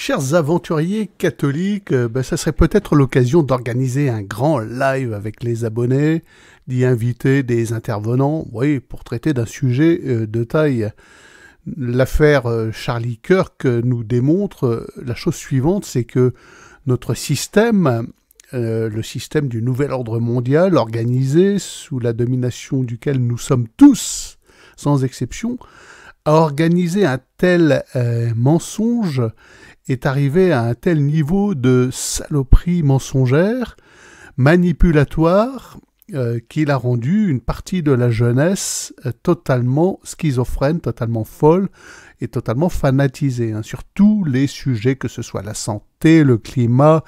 Chers aventuriers catholiques, ça serait peut-être l'occasion d'organiser un grand live avec les abonnés, d'y inviter des intervenants, oui, pour traiter d'un sujet de taille. L'affaire Charlie Kirk nous démontre la chose suivante, c'est que notre système, le système du nouvel ordre mondial organisé sous la domination duquel nous sommes tous, sans exception, a organisé un tel mensonge, est arrivé à un tel niveau de saloperie mensongère, manipulatoire, qu'il a rendu une partie de la jeunesse totalement schizophrène, totalement folle et totalement fanatisée, sur tous les sujets, que ce soit la santé, le climat,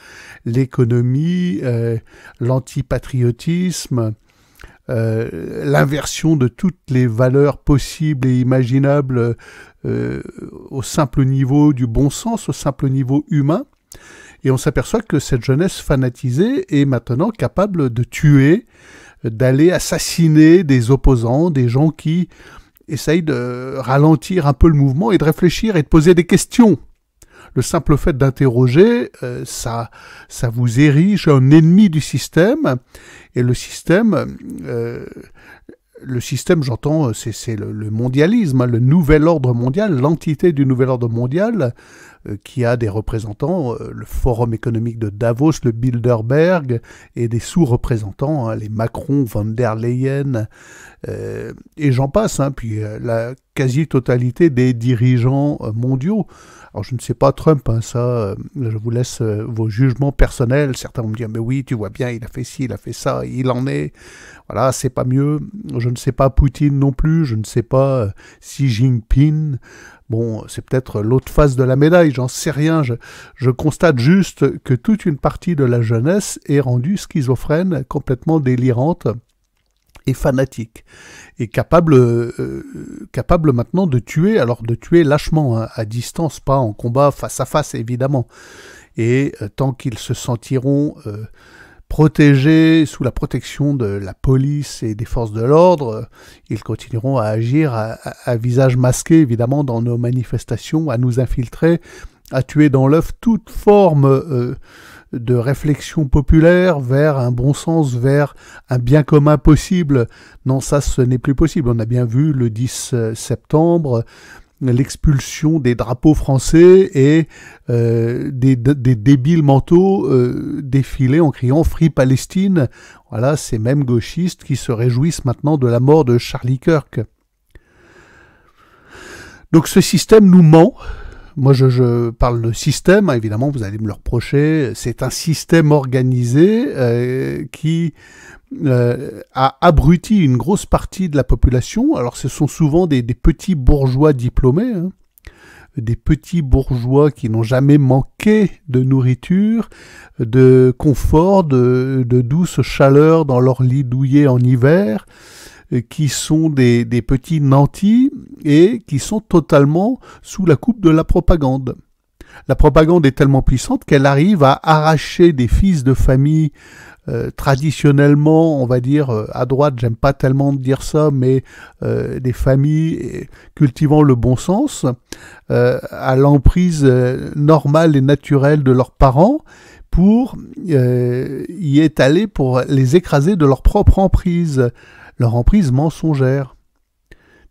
l'économie, l'antipatriotisme, l'inversion de toutes les valeurs possibles et imaginables au simple niveau du bon sens, au simple niveau humain. Et on s'aperçoit que cette jeunesse fanatisée est maintenant capable de tuer, d'aller assassiner des opposants, des gens qui essayent de ralentir un peu le mouvement et de réfléchir et de poser des questions. Le simple fait d'interroger, ça vous érige en ennemi du système. Et le système, j'entends, c'est le mondialisme, le nouvel ordre mondial, l'entité du nouvel ordre mondial, qui a des représentants, le Forum économique de Davos, le Bilderberg, et des sous-représentants, les Macron, Van der Leyen, et j'en passe, puis la quasi-totalité des dirigeants mondiaux. Alors je ne sais pas Trump, ça, je vous laisse vos jugements personnels. Certains vont me dire, mais oui, tu vois bien, il a fait ci, il a fait ça, il en est. Voilà, c'est pas mieux. Je ne sais pas Poutine non plus, je ne sais pas Xi Jinping. Bon, c'est peut-être l'autre face de la médaille, j'en sais rien. Je constate juste que toute une partie de la jeunesse est rendue schizophrène, complètement délirante et fanatique, et capable maintenant de tuer, alors de tuer lâchement, à distance, pas en combat face à face évidemment. Et tant qu'ils se sentiront protégés sous la protection de la police et des forces de l'ordre, ils continueront à agir à visage masqué évidemment dans nos manifestations, à nous infiltrer, à tuer dans l'œuf toute forme de réflexion populaire vers un bon sens, vers un bien commun possible. Non, ça, ce n'est plus possible. On a bien vu le 10 septembre l'expulsion des drapeaux français et des débiles mentaux défiler en criant « Free Palestine ». Voilà, ces mêmes gauchistes qui se réjouissent maintenant de la mort de Charlie Kirk. Donc ce système nous ment. Moi, je parle de système, évidemment, vous allez me le reprocher. C'est un système organisé qui a abruti une grosse partie de la population. Alors, ce sont souvent des petits bourgeois diplômés, des petits bourgeois qui n'ont jamais manqué de nourriture, de confort, de douce chaleur dans leur lit douillet en hiver, qui sont des petits nantis et qui sont totalement sous la coupe de la propagande. La propagande est tellement puissante qu'elle arrive à arracher des fils de famille traditionnellement, on va dire, à droite, j'aime pas tellement dire ça, mais des familles cultivant le bon sens, à l'emprise normale et naturelle de leurs parents, pour y étaler, pour les écraser de leur propre emprise, leur emprise mensongère.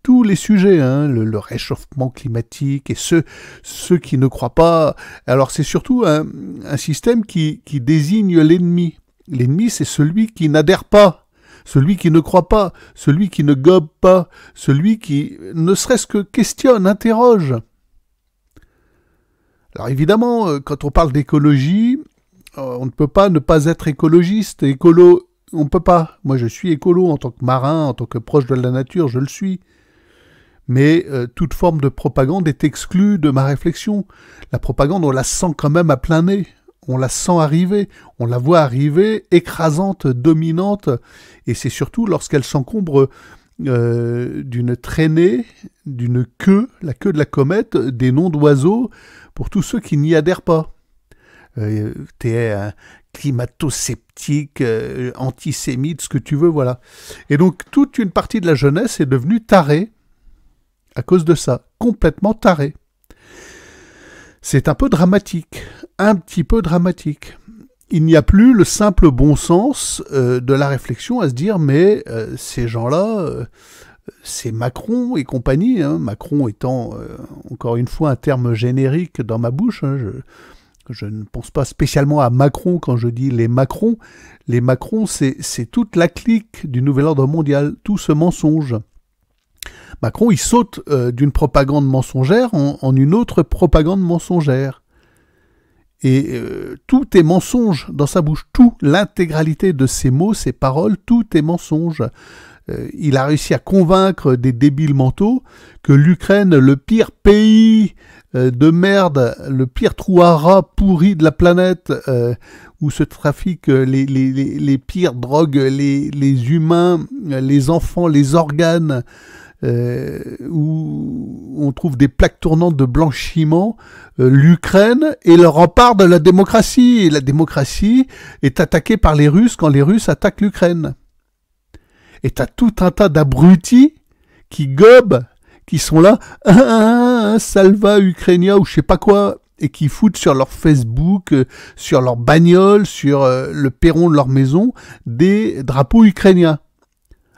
Tous les sujets, le réchauffement climatique et ceux qui ne croient pas. Alors c'est surtout un système qui désigne l'ennemi. L'ennemi, c'est celui qui n'adhère pas, celui qui ne croit pas, celui qui ne gobe pas, celui qui ne serait-ce que questionne, interroge. Alors évidemment, quand on parle d'écologie, on ne peut pas ne pas être écologiste. Écolo, on ne peut pas. Moi, je suis écolo en tant que marin, en tant que proche de la nature, je le suis. Mais toute forme de propagande est exclue de ma réflexion. La propagande, on la sent quand même à plein nez. On la sent arriver, on la voit arriver, écrasante, dominante, et c'est surtout lorsqu'elle s'encombre d'une traînée, d'une queue, la queue de la comète, des noms d'oiseaux, pour tous ceux qui n'y adhèrent pas. T'es un climato-sceptique, antisémite, ce que tu veux, voilà. Et donc toute une partie de la jeunesse est devenue tarée à cause de ça, complètement tarée. C'est un peu dramatique, un petit peu dramatique. Il n'y a plus le simple bon sens de la réflexion à se dire mais ces gens-là, c'est Macron et compagnie, hein, Macron étant encore une fois un terme générique dans ma bouche, hein, je ne pense pas spécialement à Macron quand je dis les Macrons. Les Macrons, c'est toute la clique du nouvel ordre mondial, tout ce mensonge. Macron, il saute d'une propagande mensongère en une autre propagande mensongère. Et tout est mensonge dans sa bouche. Tout, l'intégralité de ses mots, ses paroles, tout est mensonge. Il a réussi à convaincre des débiles mentaux que l'Ukraine, le pire pays de merde, le pire trou à rats pourri de la planète, où se trafiquent les pires drogues, les humains, les enfants, les organes, où on trouve des plaques tournantes de blanchiment, l'Ukraine est le rempart de la démocratie. Et la démocratie est attaquée par les Russes quand les Russes attaquent l'Ukraine. Et t'as tout un tas d'abrutis qui gobent, qui sont là, Salva Ukrainia ou je sais pas quoi, et qui foutent sur leur Facebook, sur leur bagnole, sur le perron de leur maison, des drapeaux ukrainiens.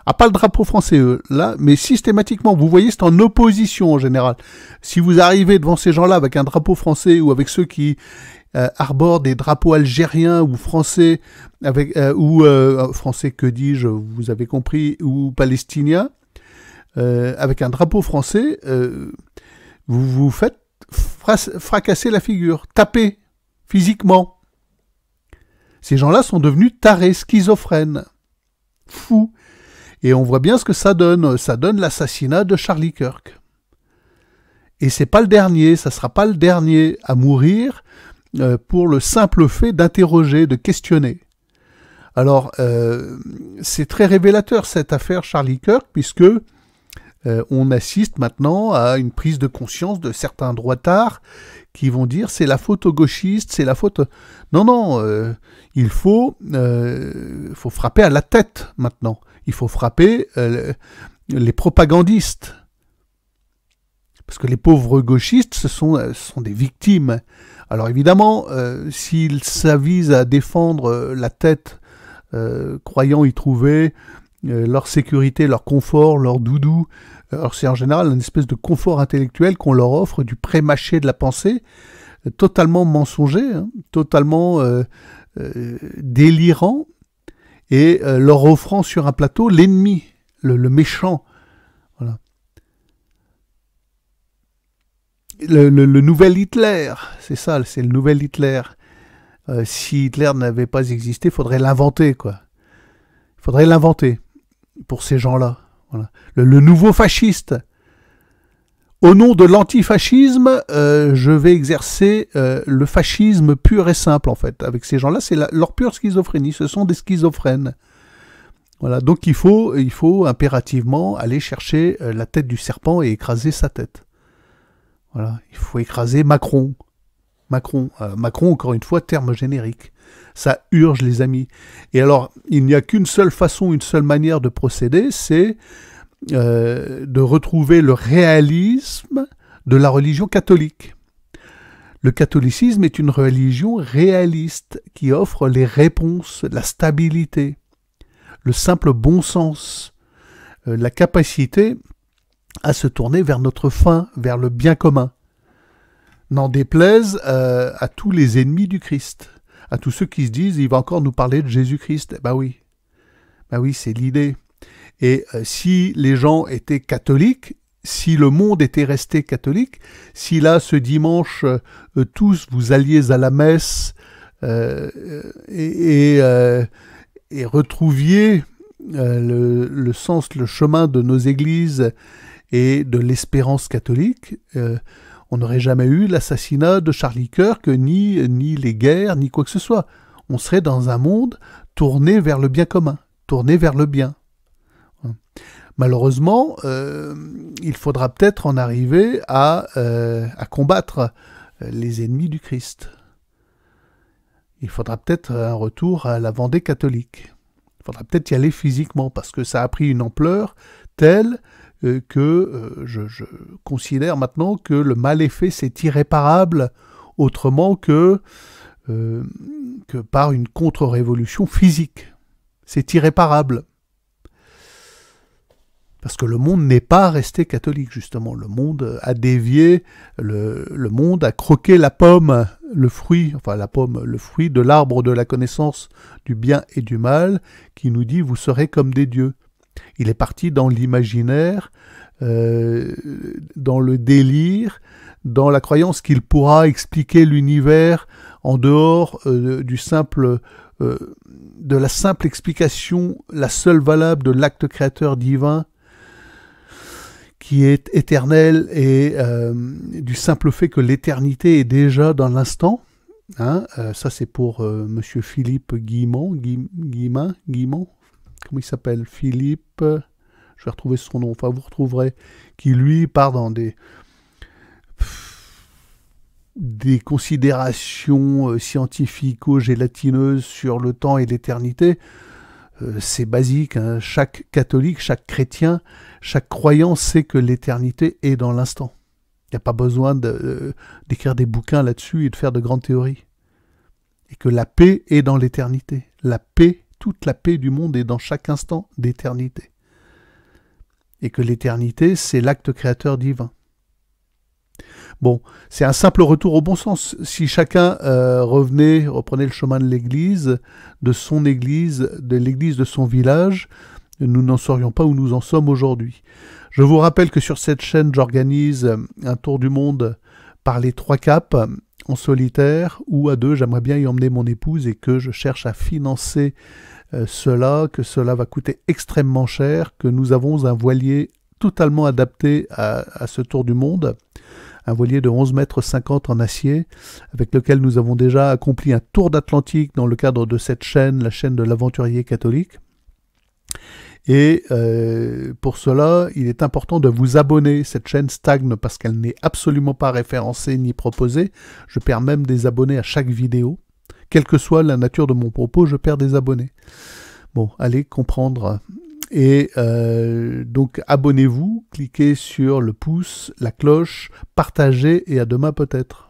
Ah, pas le drapeau français, là, mais systématiquement, vous voyez, c'est en opposition en général. Si vous arrivez devant ces gens-là avec un drapeau français ou avec ceux qui arborent des drapeaux algériens ou français, français, que dis-je, vous avez compris, ou palestiniens, avec un drapeau français, vous vous faites fracasser la figure, taper physiquement. Ces gens-là sont devenus tarés, schizophrènes, fous. Et on voit bien ce que ça donne. Ça donne l'assassinat de Charlie Kirk. Et c'est pas le dernier, ça sera pas le dernier à mourir pour le simple fait d'interroger, de questionner. Alors, c'est très révélateur cette affaire Charlie Kirk, puisque on assiste maintenant à une prise de conscience de certains droitards qui vont dire c'est la faute aux gauchistes, c'est la faute... Non, il faut frapper à la tête maintenant. Il faut frapper les propagandistes. Parce que les pauvres gauchistes, ce sont des victimes. Alors évidemment, s'ils s'avisent à défendre la tête, croyant y trouver leur sécurité, leur confort, leur doudou, alors c'est en général une espèce de confort intellectuel qu'on leur offre, du pré-mâché de la pensée, totalement mensonger, hein, totalement délirant, et leur offrant sur un plateau l'ennemi, le méchant. Voilà. Le nouvel Hitler, c'est ça, c'est le nouvel Hitler. Si Hitler n'avait pas existé, il faudrait l'inventer, quoi. Il faudrait l'inventer pour ces gens-là. Voilà. Le nouveau fasciste. Au nom de l'antifascisme, je vais exercer le fascisme pur et simple, en fait. Avec ces gens-là, c'est leur pure schizophrénie. Ce sont des schizophrènes. Voilà. Donc il faut impérativement aller chercher la tête du serpent et écraser sa tête. Voilà. Il faut écraser Macron. Macron, encore une fois, terme générique. Ça urge, les amis. Et alors, il n'y a qu'une seule façon, une seule manière de procéder, c'est de retrouver le réalisme de la religion catholique. Le catholicisme est une religion réaliste qui offre les réponses, la stabilité, le simple bon sens, la capacité à se tourner vers notre fin, vers le bien commun. N'en déplaise à tous les ennemis du Christ, à tous ceux qui se disent « il va encore nous parler de Jésus-Christ ». Bah oui, c'est l'idée. Et si les gens étaient catholiques, si le monde était resté catholique, si là, ce dimanche, tous vous alliez à la messe et retrouviez le sens, le chemin de nos églises et de l'espérance catholique, on n'aurait jamais eu l'assassinat de Charlie Kirk, ni les guerres, ni quoi que ce soit. On serait dans un monde tourné vers le bien commun, tourné vers le bien. Malheureusement, il faudra peut-être en arriver à combattre les ennemis du Christ. Il faudra peut-être un retour à la Vendée catholique. Il faudra peut-être y aller physiquement, parce que ça a pris une ampleur telle que je considère maintenant que le mal est fait, c'est irréparable. autrement que par une contre-révolution physique. C'est irréparable. Parce que le monde n'est pas resté catholique, justement. Le monde a dévié, le monde a croqué la pomme, le fruit de l'arbre de la connaissance du bien et du mal, qui nous dit « vous serez comme des dieux ». Il est parti dans l'imaginaire, dans le délire, dans la croyance qu'il pourra expliquer l'univers en dehors de la simple explication, la seule valable de l'acte créateur divin, qui est éternel, et du simple fait que l'éternité est déjà dans l'instant. Hein, ça c'est pour monsieur Philippe Guimont, comment il s'appelle, Philippe, je vais retrouver son nom, enfin vous retrouverez, qui lui part dans des considérations scientifico-gélatineuses sur le temps et l'éternité. C'est basique, hein. Chaque catholique, chaque chrétien, chaque croyant sait que l'éternité est dans l'instant. Il n'y a pas besoin d'écrire des bouquins là-dessus et de faire de grandes théories. Et que la paix est dans l'éternité. La paix, toute la paix du monde est dans chaque instant d'éternité. Et que l'éternité, c'est l'acte créateur divin. Bon, c'est un simple retour au bon sens. Si chacun reprenait le chemin de l'église, de l'église de son village, nous n'en serions pas où nous en sommes aujourd'hui. Je vous rappelle que sur cette chaîne, j'organise un tour du monde par les 3 caps, en solitaire ou à 2. J'aimerais bien y emmener mon épouse et que je cherche à financer cela, que cela va coûter extrêmement cher, que nous avons un voilier totalement adapté à ce tour du monde. Un voilier de 11,50 m en acier, avec lequel nous avons déjà accompli un tour d'Atlantique dans le cadre de cette chaîne, la chaîne de l'aventurier catholique. Et pour cela, il est important de vous abonner. Cette chaîne stagne parce qu'elle n'est absolument pas référencée ni proposée. Je perds même des abonnés à chaque vidéo. Quelle que soit la nature de mon propos, je perds des abonnés. Bon, allez comprendre. Et donc abonnez-vous, cliquez sur le pouce, la cloche, partagez et à demain peut-être.